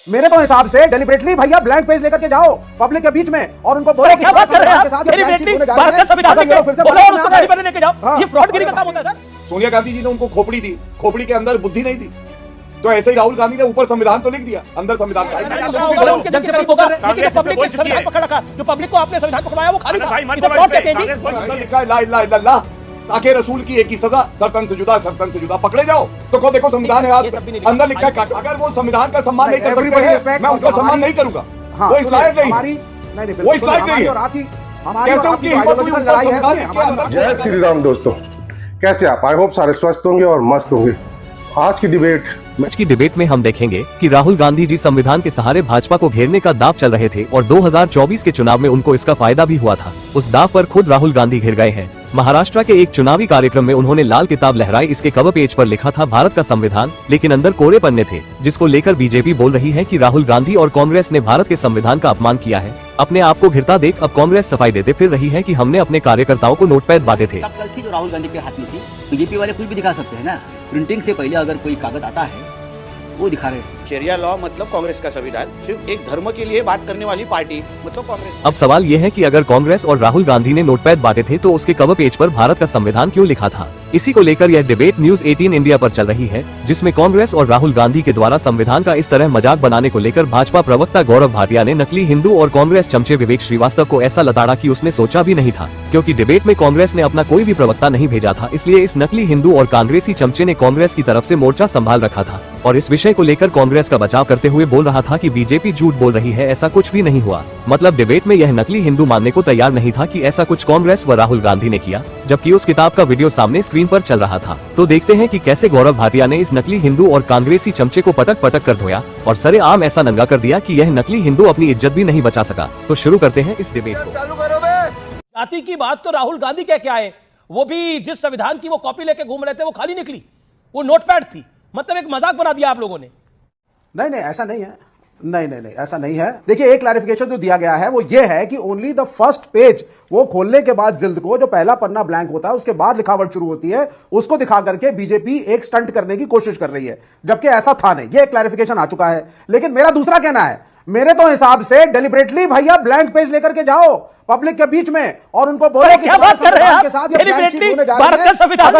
मेरे तो हिसाब से डेलिबरेटली भैया ब्लैंक पेज लेकर के जाओ पब्लिक के बीच में और उनको बोलो क्या बात कर रहे हैं भारत का संविधान लेके जाओ। ये फ्रॉडगिरी का काम होता है सर। सोनिया गांधी जी ने उनको खोपड़ी दी, खोपड़ी के अंदर बुद्धि नहीं दी, तो ऐसे ही राहुल गांधी ने ऊपर संविधान तो लिख दिया, अंदर संविधान जो पब्लिक को आपने संविधान पकड़ाया वो खाली था। इसे फ्रॉड कहते हैं जी। अंदर लिखा है ला इलाहा इल्लल्लाह, ताकि रसूल की एक ही सजा, सरतन से जुदा, सरतन से जुदा। पकड़े जाओ तो देखो संविधान है अंदर लिखा है। अगर वो संविधान का सम्मान नहीं कर सकते, मैं उनका सम्मान नहीं करूंगा। वो इस लायक नहीं, वो इस लायक नहीं है। कैसे उनकी हिम्मत हुई ऊपर संविधान। जय श्री राम दोस्तों, कैसे आप? आई होप सारे स्वस्थ होंगे और मस्त होंगे। आज की डिबेट में हम देखेंगे कि राहुल गांधी जी संविधान के सहारे भाजपा को घेरने का दाव चल रहे थे और 2024 के चुनाव में उनको इसका फायदा भी हुआ था। उस दाव पर खुद राहुल गांधी घिर गए हैं। महाराष्ट्र के एक चुनावी कार्यक्रम में उन्होंने लाल किताब लहराई। इसके कवर पेज पर लिखा था भारत का संविधान, लेकिन अंदर कोरे पन्ने थे, जिसको लेकर बीजेपी बोल रही है कि राहुल गांधी और कांग्रेस ने भारत के संविधान का अपमान किया है। अपने आप को घिरता देख अब कांग्रेस सफाई देते फिर रही है कि हमने अपने कार्यकर्ताओं को नोटपैड बांटे थे। गलती जो राहुल गांधी के हाथ में थी, बीजेपी वाले कुछ भी दिखा सकते हैं ना। प्रिंटिंग से पहले अगर कोई कागज आता है वो दिखा रहे हैं। शरिया लॉ मतलब कांग्रेस का संविधान, सिर्फ एक धर्म के लिए बात करने वाली पार्टी मतलब कांग्रेस। अब सवाल ये है कि अगर कांग्रेस और राहुल गांधी ने नोटपैड बांटे थे तो उसके कवर पेज पर भारत का संविधान क्यों लिखा था? इसी को लेकर यह डिबेट न्यूज 18 इंडिया पर चल रही है, जिसमें कांग्रेस और राहुल गांधी के द्वारा संविधान का इस तरह मजाक बनाने को लेकर भाजपा प्रवक्ता गौरव भाटिया ने नकली हिंदू और कांग्रेस चमचे विवेक श्रीवास्तव को ऐसा लताड़ा कि उसने सोचा भी नहीं था, क्योंकि डिबेट में कांग्रेस ने अपना कोई भी प्रवक्ता नहीं भेजा था। इसलिए इस नकली हिंदू और कांग्रेसी चमचे ने कांग्रेस की तरफ से मोर्चा संभाल रखा था और इस विषय को लेकर कांग्रेस का बचाव करते हुए बोल रहा था कि बीजेपी झूठ बोल रही है, ऐसा कुछ भी नहीं हुआ। मतलब डिबेट में यह नकली हिंदू मानने को तैयार नहीं था कि ऐसा कुछ कांग्रेस व राहुल गांधी ने किया, जबकि उस किताब का वीडियो सामने स्क्रीन पर चल रहा था। तो देखते हैं कि कैसे गौरव भाटिया ने इस नकली हिंदू और कांग्रेसी चमचे को पटक पटक कर धोया और सरेआम ऐसा नंगा कर दिया कि यह नकली हिंदू अपनी इज्जत भी नहीं बचा सका। तो शुरू करते हैं इस डिबेट को। जाति की बात तो राहुल गांधी कह के आए, वो भी जिस संविधान की वो कॉपी लेके घूम रहे थे वो खाली निकली, वो नोटपैड थी। मतलब एक मजाक बना दिया आप लोगों ने। नहीं ऐसा नहीं है, नहीं ऐसा नहीं है। देखिए एक क्लैरिफिकेशन जो दिया गया है वो ये है कि ओनली द फर्स्ट पेज, वो खोलने के बाद जिल्द को जो पहला पन्ना ब्लैंक होता है उसके बाद लिखावट शुरू होती है, उसको दिखा करके बीजेपी एक स्टंट करने की कोशिश कर रही है, जबकि ऐसा था नहीं। ये क्लैरिफिकेशन आ चुका है। लेकिन मेरा दूसरा कहना है, मेरे तो हिसाब से डेलिबरेटली भैया ब्लैंक पेज लेकर के जाओ पब्लिक के बीच में और उनको बोलो कि क्या बात कर रहे हैं के साथ भारत का संविधान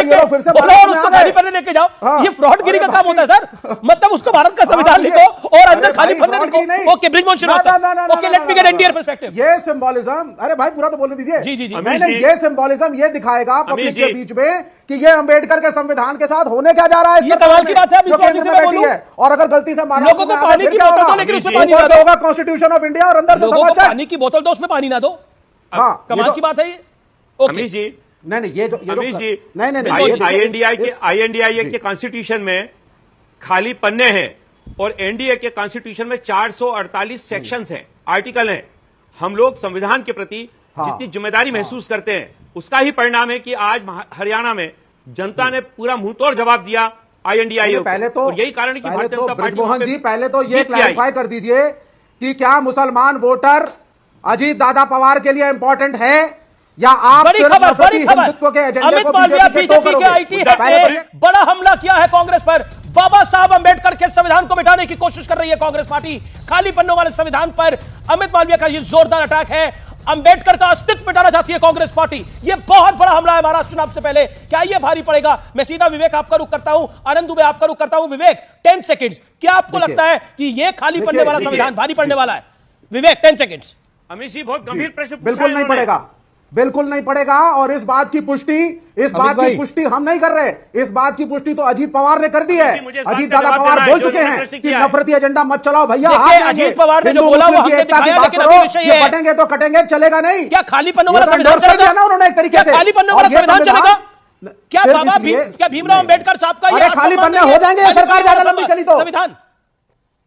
लेके जाओ। ये फ्रॉडगिरी का काम होता है सर। मतलब उसको भारत का संविधान लिखो और अंदर खाली पन्ने लिखो। Okay Brijmohan Shrivastava, okay let me get NDR perspective. ये सिंबोलिज्म, अरे भाई पूरा तो बोलने दीजिए। जी मैंने ये सिंबोलिज्म ये दिखाएगा पब्लिक के बीच में कि ये अंबेडकर के संविधान के साथ होने क्या जा रहा है। ये कमाल की बात है जो केंद्र में बैठी है और अगर गलती से लोगों को पानी की बोतल दो लेकिन उसमें पानी ना दो। होगा कॉन्स्टिट्यूशन ऑफ इंडिया और अंदर से समाचार पानी की बोतल दो उसमें पानी ना दो। हाँ कमाल की बात है ये। अमीश जी नहीं ये अमीश जी नहीं आईएनडीआई के कॉन्स्टिट्यूशन में खाली पन्ने हैं और एनडीए के कॉन्स्टिट्यूशन में 448 सेक्शंस हैं, आर्टिकल हैं। हम लोग संविधान के प्रति जितनी जिम्मेदारी महसूस करते हैं उसका ही परिणाम है कि आज हरियाणा में जनता ने पूरा मुंहतोड़ जवाब दिया आईएनडीआई को। पहले तो यही कारण है कि भारतीय जनता पार्टी। ब्रिजमोहन जी पहले तो ये क्लैरिफाई कर दीजिए कि क्या मुसलमान वोटर अजीत दादा पवार के लिए इंपॉर्टेंट है या आप सिर्फ हिंदुत्व के एजेंडे अमित को मालविया बीजेपी के आईटी हेड ने बड़ा हमला किया है कांग्रेस पर। बाबा साहब अंबेडकर के संविधान को मिटाने की कोशिश कर रही है कांग्रेस पार्टी। खाली पन्नों वाले संविधान पर अमित मालविया का ये जोरदार अटैक है। अंबेडकर का अस्तित्व मिटाना चाहती है कांग्रेस पार्टी। ये बहुत बड़ा हमला है महाराष्ट्र चुनाव से पहले। क्या ये भारी पड़ेगा? मैं सीधा विवेक आपका रुख करता हूं, आनंद दुबे आपका रुख करता हूं। विवेक 10 सेकंड्स, क्या आपको लगता है कि ये खाली पन्ने वाला संविधान भारी पड़ने वाला है? विवेक 10 सेकंड्स। अमीश जी बहुत गंभीर प्रश्न बिल्कुल नहीं पड़ेगा, बिल्कुल नहीं पड़ेगा। और इस बात की पुष्टि हम नहीं कर रहे। इस बात की पुष्टि तो अजीत पवार ने कर दी है। अजीत दादा पवार बोल चुके हैं कि नफरती एजेंडा मत चलाओ भैया। अजीत पवार ने जो बोला वो हमने दिखाया, लेकिन अभी विषय है कटेंगे तो कटेंगे, चलेगा नहीं। क्या खाली पन्नों वाला संविधान चलेगा ना? उन्होंने एक तरीके से खाली पन्नों वाला संविधान चलेगा क्या? बाबा क्या भीमराव अंबेडकर साहब का ये खाली पन्ने हो जाएंगे सरकार ज्यादा लंबी चली तो संविधान?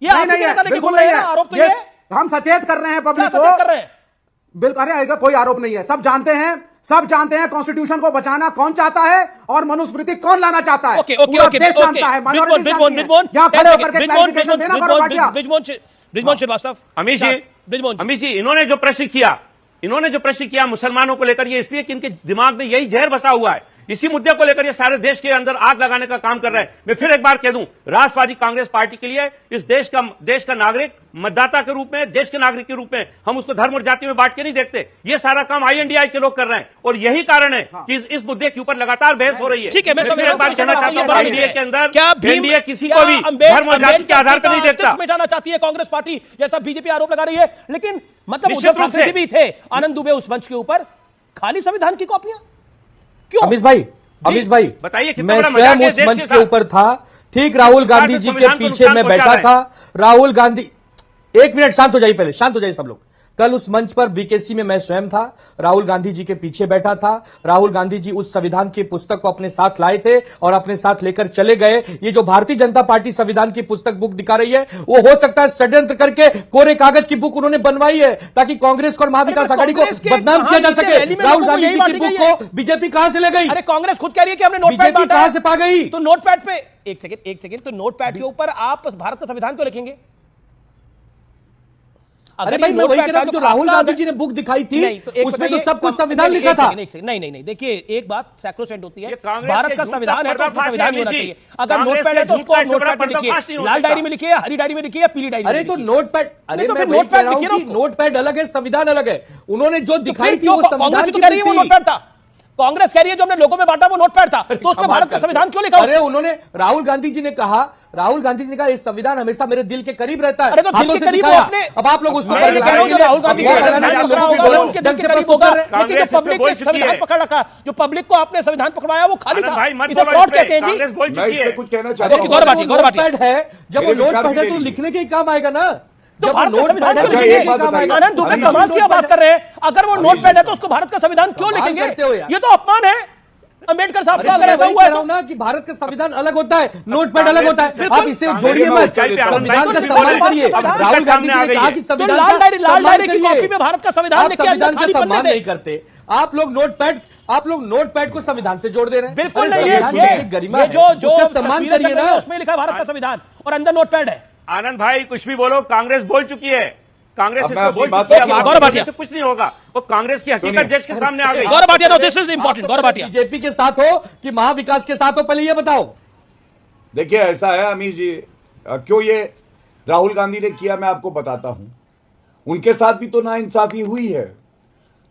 ये नहीं है, बिल्कुल नहीं है। आरोप तो ये हम सचेत कर रहे हैं पब्लिक को। बिल्कुल, अरे कोई आरोप नहीं है। सब जानते हैं कॉन्स्टिट्यूशन को बचाना कौन चाहता है और मनुस्मृति कौन लाना चाहता है। पूरा देश जानता है, माइनॉरिटी जानती है। यहां खड़े होकर के क्लैरिफिकेशन देना करो भाटिया। ब्रिजमोहन श्रीवास्तव, अमीश जी इन्होंने जो प्रश्न किया मुसलमानों को लेकर, ये इसलिए कि इनके दिमाग में यही जहर बसा हुआ है इसी मुद्दे को लेकर ये सारे देश के अंदर आग लगाने का काम कर रहा है। मैं फिर एक बार कह दूं, राष्ट्रवादी कांग्रेस पार्टी के लिए इस देश का नागरिक, मतदाता के रूप में, देश के नागरिक के रूप में हम उसको धर्म और जाति में बांट के नहीं देखते। ये सारा काम INDI के लोग कर रहे हैं और यही कारण है कि इस मुद्दे के ऊपर लगातार बहस हो रही है। ठीक है, मैं फिर एक बार कहना चाहता हूं, एनडीए के अंदर क्या एनडीए किसी को भी धर्म और जाति के आधार पर नहीं देखता। मिटाना चाहती है कांग्रेस पार्टी, जैसा बीजेपी आरोप लगा रही है। लेकिन मतलब निश्चित उद्धव रूप ठाकरे से। भी थे, आनंद दुबे उस मंच के ऊपर, खाली संविधान की कॉपियां क्यों? अमीश भाई बताइए, कितना मैं बड़ा मजाक स्वयं है उस देश मंच के के साथ। ऊपर था। ठीक राहुल गांधी जी के पीछे मैं बैठा था। राहुल गांधी, एक मिनट शांत हो जाइए, पहले शांत हो जाइए सब लोग। कल उस मंच पर बीकेसी में मैं स्वयं था, राहुल गांधी जी के पीछे बैठा था। राहुल गांधी जी उस संविधान की पुस्तक को अपने साथ लाए थे और अपने साथ लेकर चले गए। ये जो भारतीय जनता पार्टी संविधान की पुस्तक बुक दिखा रही है, वो हो सकता है षड्यंत्र करके कोरे कागज की बुक उन्होंने बनवाई है ताकि कांग्रेस को और महाविकास आघाड़ी को बदनाम किया जा सके। राहुल गांधी जी की बुक को बीजेपी कहां से ले गई? अरे कांग्रेस खुद कह रही है कि हमने नोटपैड बीजेपी बांटा कहां है। से पा गई? तो नोटपैड पे एक सेकंड, तो नोटपैड के ऊपर आप भारत का संविधान क्यों लिखेंगे? अरे भाई, मैं वही कह रहा हूं, जो राहुल गांधी जी ने बुक दिखाई थी उसमें तो सब कुछ संविधान लिखा था। नहीं, देखिए एक बात सैक्रोसेंट होती है, कांग्रेस भारत के का झूठ संविधान है तो उसमें पर्दाफाश संविधान है होना जी। चाहिए। अगर कांग्रेस नोटपैड है के तो झूठ उसको का आप नोटपैड में पर्दाफाश नहीं लिखिए, हो लाल सकता। डायरी में लिखिए, हरी डायरी में लिखिए, पीली डायरी में अरे तो लिखिए। नोटपैड, अरे तो मैं फिर वही नोटपैड कह रहा हूं लिखिए ना कि उसको। नोटपैड अलग है, संविधान अलग है। उन्होंने जो दिखाई थी वो कांग्रेस संविधान तो की कह रही है वो थी। नोटपैड था। कांग्रेस कह रही है जो हमने लोगों में बांटा वो नोटपैड था, तो उसमें भारत का संविधान क्यों लिखा? अरे उन्होंने, राहुल गांधी जी ने कहा ये संविधान हमेशा मेरे दिल के करीब रहता है। अरे तो दिल हाथों के से करीब दिखाया। वो अपने, अब आप लोग उसको मैं ये कह रहा हूं जो राहुल गांधी का संविधान पकड़ा होगा वो उनके दिल के करीब होगा, लेकिन जो पब्लिक ने संविधान पकड़ रखा, जो पब्लिक को आपने संविधान पकड़वाया वो खाली था। इसे फ्रॉड कहते हैं जी। मैं इसमें कुछ कहना चाहता हूं। गौरव भाटी, नोटपैड है, जब वो नोटपैड है तो लिखने के ही काम आएगा ना। तो भारत का संविधान क्यों अच्छा, लिखेंगे? एक बात बताइए। आनंद दुबे कमाल की बात कर रहे हैं, अगर वो नोटपैड है तो उसको भारत का संविधान क्यों कमाल लिखेंगे? करते हो यार। ये तो अपमान है अंबेडकर साहब का। अगर मैं ऐसा वही हुआ कह है रहा तो हूं ना कि भारत का संविधान अलग होता है, नोटपैड अलग होता है। आप इसे कांग्रेस जोड़िए मत, कांग्रेस संविधान का कांग्रेस सम्मान करिए। कांग्रेस राहुल गांधी जी ने सामने आ कहा गई कि है। तो संविधान लाल का डायरी की सम्मान कॉपी में भारत का संविधान आप लिख के संविधान अंदर का खाली सम्मान पन्ने नहीं थे। करते। आप लोग नोटपैड को संविधान से जोड़ दे रहे हैं। बिल्कुल अरे नहीं संविधान है। की गरिमा ये है, जो उसका सम्मान तस्वीरें करिए चल रही ना। हैं, उसमें लिखा है भारत का संविधान और अंदर नोटपैड है। आनंद भाई कुछ भी बोलो, कांग्रेस बोल चुकी है, कांग्रेस अब मैं इसमें अपनी बोल बात चुकी है। रखूं। गौरव भाटिया। से कुछ नहीं होगा, वो कांग्रेस की हकीकत सुनिए। देश के सामने आ गई। Gaurav Bhatia, no this is important. Gaurav Bhatia, BJP के साथ हो कि महाविकास के साथ हो, पहले ये बताओ। देखिए ऐसा है अमीर जी, क्यों ये राहुल गांधी ने किया मैं आपको बताता हूं। उनके साथ भी तो नाइंसाफी हुई है।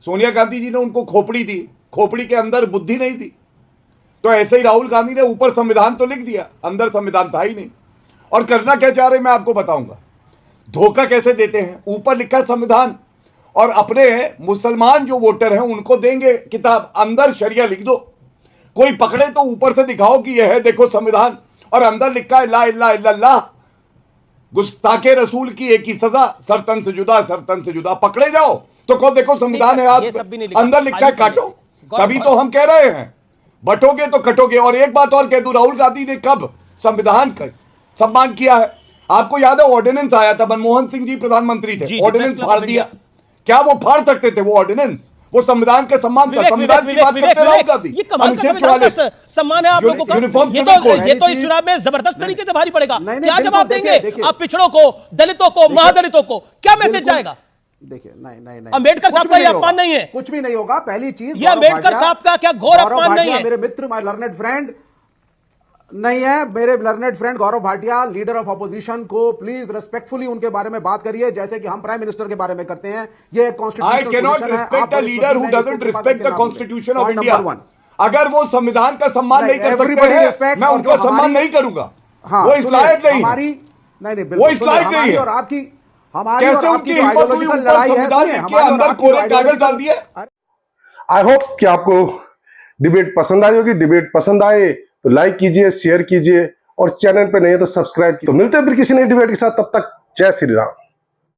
सोनिया गांधी जी ने उनको खोपड़ी दी, खोपड़ी के अंदर बुद्धि नहीं दी। तो ऐसे ही राहुल गांधी ने ऊपर संविधान तो लिख दिया, अंदर संविधान था ही नहीं। और करना क्या चाह रहे मैं आपको बताऊंगा। धोखा कैसे देते हैं, ऊपर लिखा है संविधान और अपने मुसलमान जो वोटर हैं उनको देंगे किताब, अंदर शरिया लिख दो। कोई पकड़े तो ऊपर से दिखाओ कि यह है देखो संविधान, और अंदर लिखा है ला इलाहा इल्लल्लाह, गुस्ताखे रसूल की एक ही सजा, सरतन से जुदा, सरतन से जुदा। पकड़े जाओ तो कहो देखो संविधान है, ये सब भी नहीं आप लिखा, अंदर लिखा है खाली काटो। गौरव तभी तो हम कह रहे हैं बटोगे तो कटोगे। और एक बात और कह दूं, राहुल गांधी ने कब संविधान का सम्मान किया है? आपको याद है ऑर्डिनेंस आया था, मनमोहन सिंह जी प्रधानमंत्री थे, ऑर्डिनेंस फाड़ दिया। क्या वो फाड़ सकते थे वो ऑर्डिनेंस? वो संविधान का सम्मान था। संविधान की बात करते राहुल गांधी, ये कमाल का अनुच्छेद संविधान का 44 सम्मान है आप लोगों का। यूनिफॉर्म ये सिविल तो कोड। इस चुनाव में जबरदस्त तरीके से भारी पड़ेगा। नहीं, क्या बिल्कुल, जवाब देंगे देखिए। आप पिछड़ों को, दलितों को, महादलितों को? क्या मैसेज जाएगा? देखिए नहीं अंबेडकर कुछ साहब भी का ये नहीं अपमान होगा। नहीं है। कुछ भी नहीं होगा। पहली चीज, ये अंबेडकर साहब का क्या घोर अपमान नहीं है? मेरे मित्र, माय लर्नेड फ्रेंड नहीं है, मेरे learned friend Gaurav Bhatia, leader of opposition को प्लीज रिस्पेक्टफुली उनके बारे में बात करिए जैसे कि हम प्राइम मिनिस्टर के बारे में करते हैं। ये I constitutional cannot respect a leader who doesn't respect the constitution of India. अगर वो संविधान का सम्मान नहीं कर सकते हैं, मैं उनका सम्मान नहीं करूंगा। वो इस लायक नहीं है। वो इस लायक नहीं है। और आपकी हमारी कैसे उनकी हिम्मत हुई ऊपर संविधान लिख के अंदर कोरे कागज डाल दिए? आई होप कि आपको डिबेट पसंद आई होगी। डिबेट पसंद आए तो लाइक कीजिए, शेयर कीजिए और चैनल पे नहीं है तो सब्सक्राइब कीजिए। तो मिलते हैं फिर किसी नई डिबेट के साथ, तब तक जय श्री राम।